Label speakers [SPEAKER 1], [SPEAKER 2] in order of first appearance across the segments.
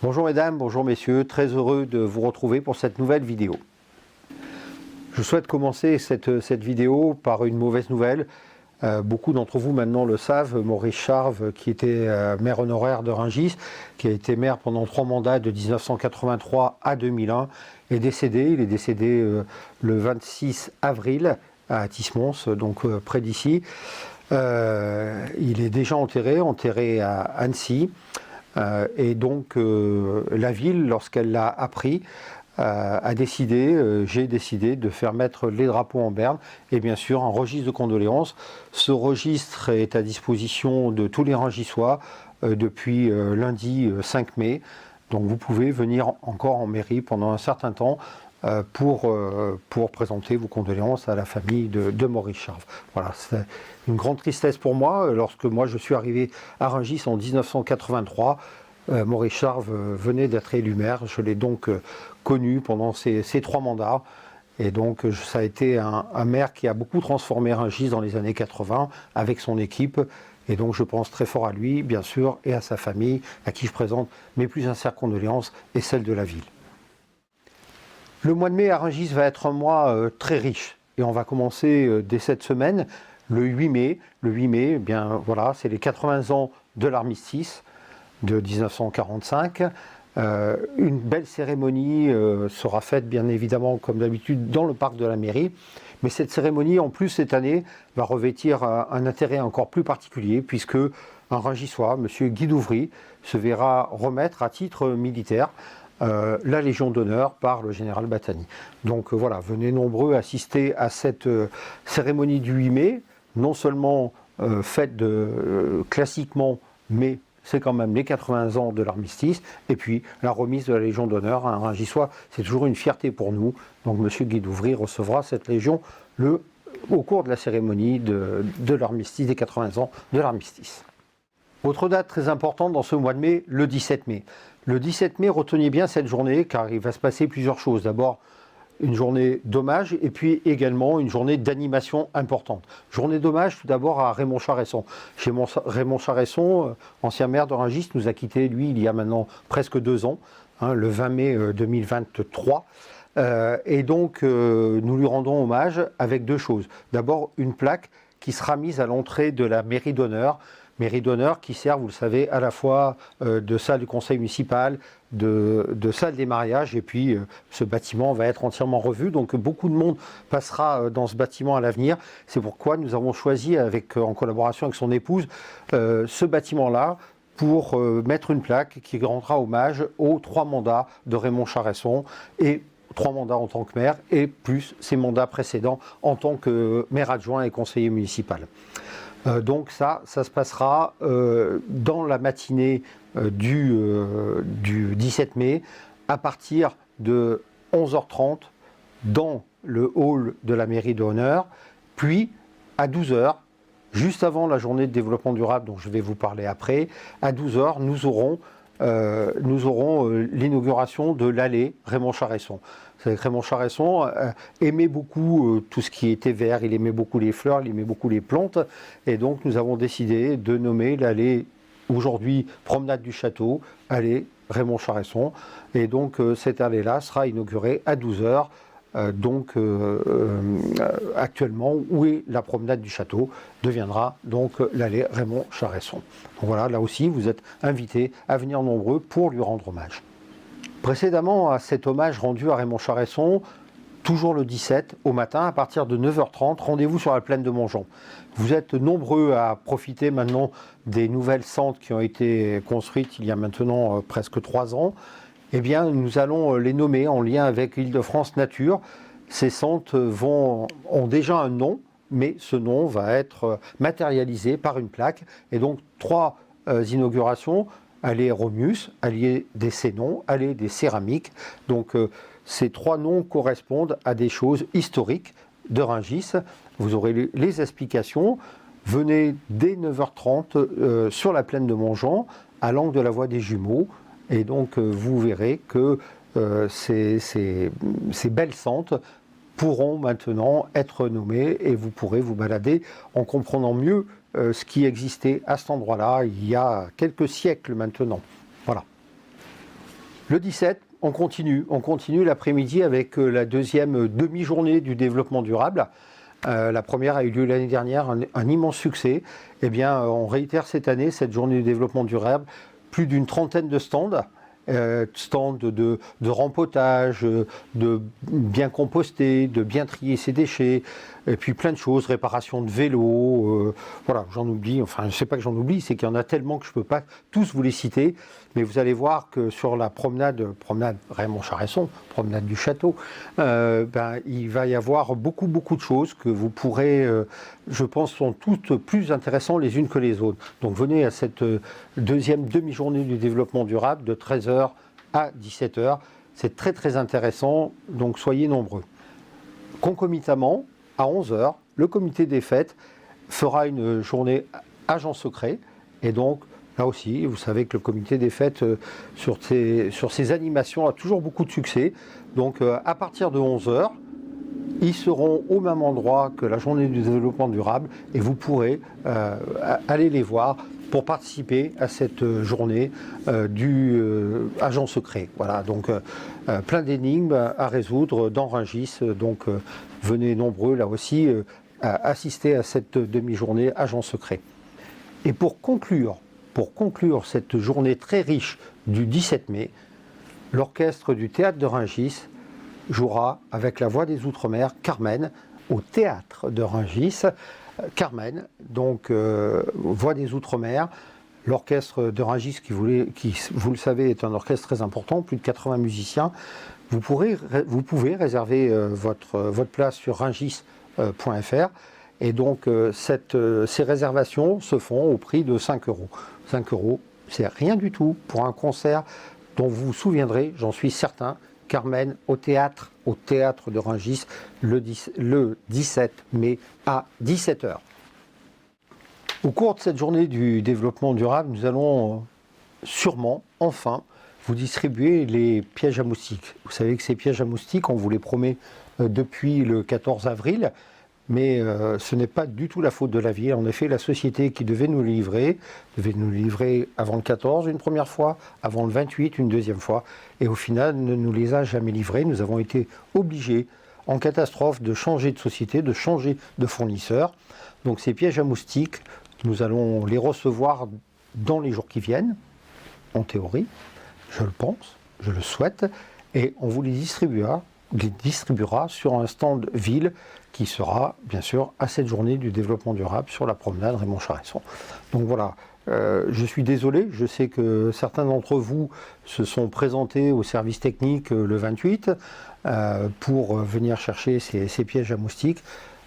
[SPEAKER 1] Bonjour mesdames, bonjour messieurs, très heureux de vous retrouver pour cette nouvelle vidéo. Je souhaite commencer cette vidéo par une mauvaise nouvelle. Beaucoup d'entre vous maintenant le savent, Maurice Charve, qui était maire honoraire de Rungis, qui a été maire pendant 3 mandats de 1983 à 2001, est décédé. Il est décédé le 26 avril à Tismons, donc près d'ici. Il est déjà enterré à Annecy. Et donc la ville, lorsqu'elle l'a appris, j'ai décidé de faire mettre les drapeaux en berne et bien sûr un registre de condoléances. Ce registre est à disposition de tous les Rungisois depuis lundi 5 mai. Donc vous pouvez venir encore en mairie pendant un certain temps pour présenter vos condoléances à la famille de Maurice Charve. Voilà, c'est une grande tristesse pour moi. Lorsque moi je suis arrivé à Rungis en 1983, Maurice Charve venait d'être élu maire. Je l'ai donc connu pendant ces 3 mandats. Et donc ça a été un maire qui a beaucoup transformé Rungis dans les années 80 avec son équipe. Et donc je pense très fort à lui, bien sûr, et à sa famille, à qui je présente mes plus sincères condoléances et celles de la ville. Le mois de mai à Rungis va être un mois très riche. Et on va commencer dès cette semaine, le 8 mai. Le 8 mai, eh bien voilà, c'est les 80 ans de l'armistice de 1945. Une belle cérémonie sera faite bien évidemment comme d'habitude dans le parc de la mairie, mais cette cérémonie en plus cette année va revêtir un intérêt encore plus particulier puisque un Rungisois, M. Guy Douvry, se verra remettre à titre militaire la Légion d'honneur par le général Battani. Donc voilà, venez nombreux assister à cette cérémonie du 8 mai, non seulement faite classiquement, mais c'est quand même les 80 ans de l'armistice, et puis la remise de la Légion d'honneur à un Rungisois, c'est toujours une fierté pour nous. Donc M. Guy Douvry recevra cette Légion au cours de la cérémonie de l'armistice, des 80 ans de l'armistice. Autre date très importante dans ce mois de mai, le 17 mai. Le 17 mai, retenez bien cette journée, car il va se passer plusieurs choses. D'abord, une journée d'hommage et puis également une journée d'animation importante. Journée d'hommage tout d'abord à Raymond Charesson. Raymond Charesson, ancien maire de Rungis, nous a quittés, lui, il y a maintenant presque 2 ans, le 20 mai 2023. Et donc, nous lui rendons hommage avec 2 choses. D'abord, une plaque qui sera mise à l'entrée de la mairie d'honneur. Mairie d'honneur qui sert, vous le savez, à la fois de salle du conseil municipal, de salle des mariages, et puis ce bâtiment va être entièrement revu, donc beaucoup de monde passera dans ce bâtiment à l'avenir. C'est pourquoi nous avons choisi, en collaboration avec son épouse, ce bâtiment-là pour mettre une plaque qui rendra hommage aux 3 mandats de Raymond Charesson, et 3 mandats en tant que maire, et plus ses mandats précédents en tant que maire adjoint et conseiller municipal. Donc ça se passera dans la matinée du 17 mai à partir de 11h30 dans le hall de la mairie d'honneur, puis à 12h, juste avant la journée de développement durable dont je vais vous parler après, à 12h, nous aurons l'inauguration de l'allée Raymond Charesson. Vous savez que Raymond Charesson aimait beaucoup tout ce qui était vert, il aimait beaucoup les fleurs, il aimait beaucoup les plantes, et donc nous avons décidé de nommer l'allée, aujourd'hui Promenade du Château, allée Raymond Charesson, et donc cette allée-là sera inaugurée à 12h. Actuellement, où est la promenade du château, deviendra donc l'allée Raymond Charesson. Donc voilà, là aussi, vous êtes invités à venir nombreux pour lui rendre hommage. Précédemment à cet hommage rendu à Raymond Charesson, toujours le 17 au matin, à partir de 9h30, rendez-vous sur la plaine de Montjean. Vous êtes nombreux à profiter maintenant des nouvelles centres qui ont été construites il y a maintenant presque 3 ans. Eh bien, nous allons les nommer en lien avec Île-de-France Nature. Ces centres ont déjà un nom, mais ce nom va être matérialisé par une plaque. Et donc, 3 inaugurations, allée Romius, allée des Sénons, allée des Céramiques. Donc, ces 3 noms correspondent à des choses historiques de Rungis. Vous aurez les explications. Venez dès 9h30 sur la plaine de Montjean, à l'angle de la voie des Jumeaux. Et donc vous verrez que ces belles sentes pourront maintenant être nommées et vous pourrez vous balader en comprenant mieux ce qui existait à cet endroit-là il y a quelques siècles maintenant. Voilà. Le 17, on continue l'après-midi avec la deuxième demi-journée du développement durable. La première a eu lieu l'année dernière, un immense succès. Eh bien, on réitère cette année cette journée du développement durable, plus d'une trentaine de stands. Stands de rempotage, de bien composter, de bien trier ses déchets, et puis plein de choses, réparation de vélos, voilà, j'en oublie, enfin je ne sais pas que j'en oublie, c'est qu'il y en a tellement que je ne peux pas tous vous les citer, mais vous allez voir que sur la promenade Raymond Charesson, promenade du château, il va y avoir beaucoup de choses que vous pourrez, je pense, sont toutes plus intéressantes les unes que les autres. Donc venez à cette deuxième demi-journée du développement durable de 13h à 17h. C'est très intéressant, donc soyez nombreux. Concomitamment, à 11h, le comité des fêtes fera une journée agent secret. Et donc, là aussi, vous savez que le comité des fêtes, sur ses animations, a toujours beaucoup de succès. Donc, à partir de 11h, ils seront au même endroit que la journée du développement durable et vous pourrez aller les voir pour participer à cette journée du agent secret. Voilà, donc plein d'énigmes à résoudre dans Rungis. Donc venez nombreux là aussi à assister à cette demi-journée agent secret. Et pour conclure cette journée très riche du 17 mai, l'orchestre du théâtre de Rungis jouera avec la Voix des Outre-mer Carmen au théâtre de Rungis. Carmen, donc Voix des Outre-mer, l'orchestre de Rungis qui, vous le savez, est un orchestre très important, plus de 80 musiciens. Vous pouvez réserver votre place sur rungis.fr et donc ces réservations se font au prix de 5 €. 5 €, c'est rien du tout pour un concert dont vous vous souviendrez, j'en suis certain. Carmen au théâtre de Rungis le 17 mai à 17h. Au cours de cette journée du développement durable, nous allons sûrement, enfin, vous distribuer les pièges à moustiques. Vous savez que ces pièges à moustiques, on vous les promet depuis le 14 avril, mais ce n'est pas du tout la faute de la ville. En effet, la société qui devait nous livrer avant le 14 une première fois, avant le 28 une deuxième fois, et au final ne nous les a jamais livrés. Nous avons été obligés, en catastrophe, de changer de société, de changer de fournisseur. Donc ces pièges à moustiques, nous allons les recevoir dans les jours qui viennent, en théorie, je le pense, je le souhaite, et on vous les distribuera sur un stand ville qui sera bien sûr à cette journée du développement durable sur la promenade Raymond Charesson. Donc voilà, je suis désolé, je sais que certains d'entre vous se sont présentés au service technique le 28 pour venir chercher ces pièges à moustiques.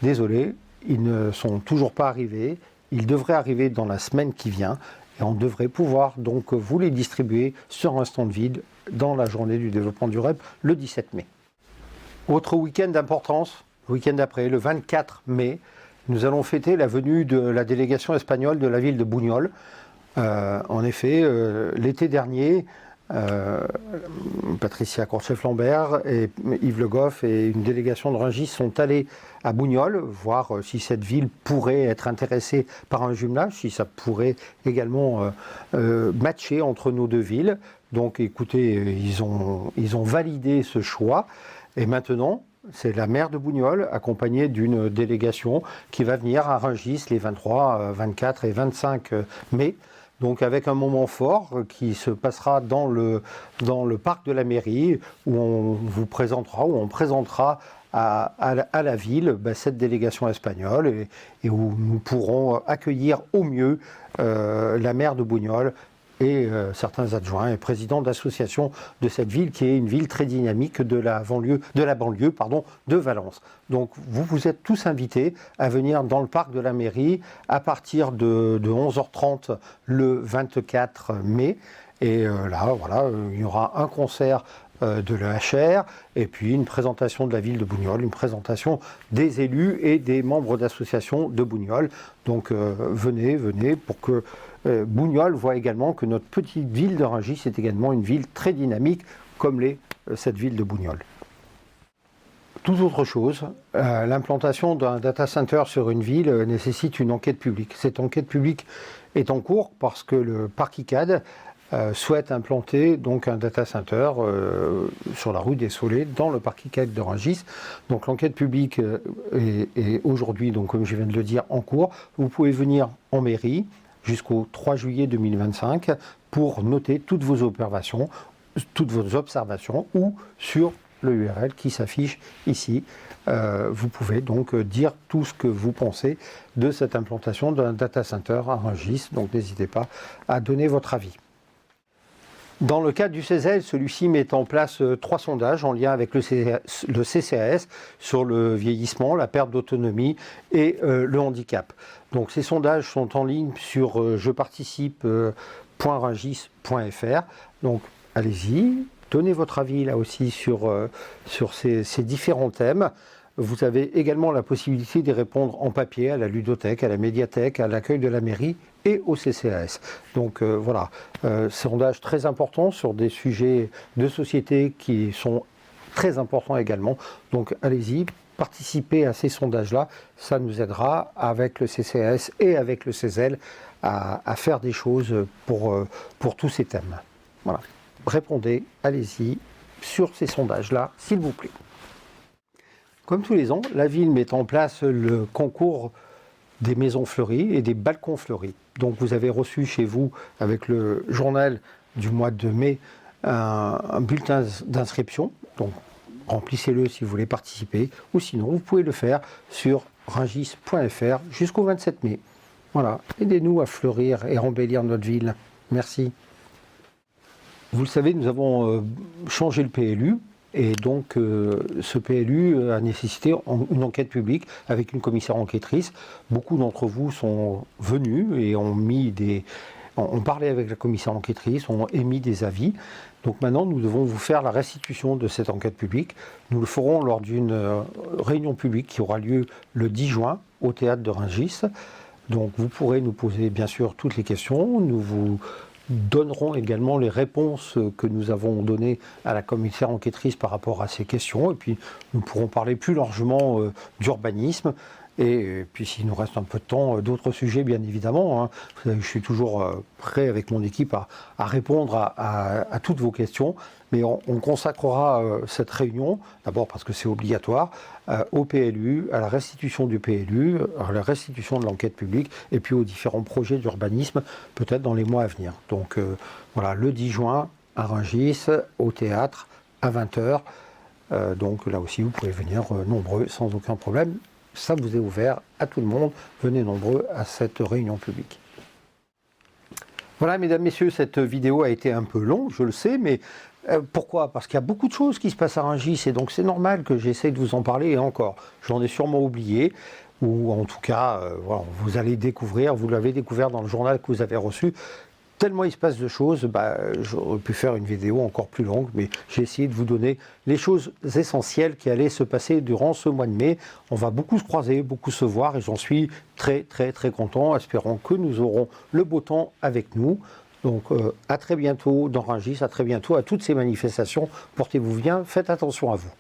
[SPEAKER 1] Désolé, ils ne sont toujours pas arrivés, ils devraient arriver dans la semaine qui vient et on devrait pouvoir donc vous les distribuer sur un stand vide dans la journée du développement durable le 17 mai. Autre week-end d'importance, le week-end d'après, le 24 mai, nous allons fêter la venue de la délégation espagnole de la ville de Buñol. En effet, l'été dernier, Patricia Corchef-Lambert et Yves Le Goff et une délégation de Rungis sont allés à Buñol voir si cette ville pourrait être intéressée par un jumelage, si ça pourrait également matcher entre nos deux villes. Donc écoutez, ils ont validé ce choix. Et maintenant, c'est la maire de Buñol, accompagnée d'une délégation qui va venir à Rungis les 23, 24 et 25 mai. Donc avec un moment fort qui se passera dans le parc de la mairie, où on vous présentera, où on présentera à la ville cette délégation espagnole et où nous pourrons accueillir au mieux la maire de Buñol et certains adjoints et présidents d'associations de cette ville qui est une ville très dynamique de la banlieue de Valence. Donc vous êtes tous invités à venir dans le parc de la mairie à partir de 11h30 le 24 mai. Et là, voilà, il y aura un concert de l'EHR et puis une présentation de la ville de Buñol, une présentation des élus et des membres d'associations de Buñol. Donc venez pour que Buñol voit également que notre petite ville de Rungis est également une ville très dynamique comme l'est cette ville de Buñol. Toute autre chose, l'implantation d'un data center sur une ville nécessite une enquête publique. Cette enquête publique est en cours parce que le parc ICAD souhaite implanter donc un data center sur la rue des Saulets dans le parc ICAC de Rungis. Donc l'enquête publique est aujourd'hui, donc comme je viens de le dire, en cours. Vous pouvez venir en mairie jusqu'au 3 juillet 2025 pour noter toutes vos observations ou sur le URL qui s'affiche ici. Vous pouvez donc dire tout ce que vous pensez de cette implantation d'un data center à Rungis, donc n'hésitez pas à donner votre avis. Dans le cadre du CESEL, celui-ci met en place 3 sondages en lien avec le CCAS sur le vieillissement, la perte d'autonomie et le handicap. Donc ces sondages sont en ligne sur jeparticipe.rungis.fr. Donc allez-y, donnez votre avis là aussi sur ces différents thèmes. Vous avez également la possibilité d'y répondre en papier à la ludothèque, à la médiathèque, à l'accueil de la mairie et au CCAS. Donc voilà, sondage très important sur des sujets de société qui sont très importants également. Donc allez-y, participez à ces sondages-là, ça nous aidera avec le CCAS et avec le CESEL à faire des choses pour tous ces thèmes. Voilà, répondez, allez-y, sur ces sondages-là, s'il vous plaît. Comme tous les ans, la ville met en place le concours des maisons fleuries et des balcons fleuris. Donc vous avez reçu chez vous, avec le journal du mois de mai, un bulletin d'inscription. Donc remplissez-le si vous voulez participer, ou sinon vous pouvez le faire sur rungis.fr jusqu'au 27 mai. Voilà, aidez-nous à fleurir et embellir notre ville. Merci. Vous le savez, nous avons changé le PLU. Et donc, ce PLU a nécessité une enquête publique avec une commissaire enquêtrice. Beaucoup d'entre vous sont venus et ont parlé avec la commissaire enquêtrice, ont émis des avis. Donc maintenant, nous devons vous faire la restitution de cette enquête publique. Nous le ferons lors d'une réunion publique qui aura lieu le 10 juin au théâtre de Rungis. Donc vous pourrez nous poser bien sûr toutes les questions. Nous vous donnerons également les réponses que nous avons données à la commissaire enquêtrice par rapport à ces questions. Et puis nous pourrons parler plus largement d'urbanisme. Et puis s'il nous reste un peu de temps, d'autres sujets bien évidemment. Hein. Vous savez, je suis toujours prêt avec mon équipe à répondre à toutes vos questions. Mais on consacrera cette réunion, d'abord parce que c'est obligatoire, au PLU, à la restitution du PLU, à la restitution de l'enquête publique, et puis aux différents projets d'urbanisme, peut-être dans les mois à venir. Donc voilà, le 10 juin à Rungis, au théâtre, à 20h. Donc là aussi, vous pouvez venir nombreux, sans aucun problème. Ça vous est ouvert à tout le monde. Venez nombreux à cette réunion publique. Voilà, mesdames, messieurs, cette vidéo a été un peu longue, je le sais, mais pourquoi? Parce qu'il y a beaucoup de choses qui se passent à Rungis, et donc c'est normal que j'essaye de vous en parler, et encore, j'en ai sûrement oublié, ou en tout cas, voilà, vous allez découvrir, vous l'avez découvert dans le journal que vous avez reçu. Tellement il se passe de choses, j'aurais pu faire une vidéo encore plus longue, mais j'ai essayé de vous donner les choses essentielles qui allaient se passer durant ce mois de mai. On va beaucoup se croiser, beaucoup se voir, et j'en suis très très très content. Espérons que nous aurons le beau temps avec nous. Donc à très bientôt dans Rungis, à très bientôt à toutes ces manifestations. Portez-vous bien, faites attention à vous.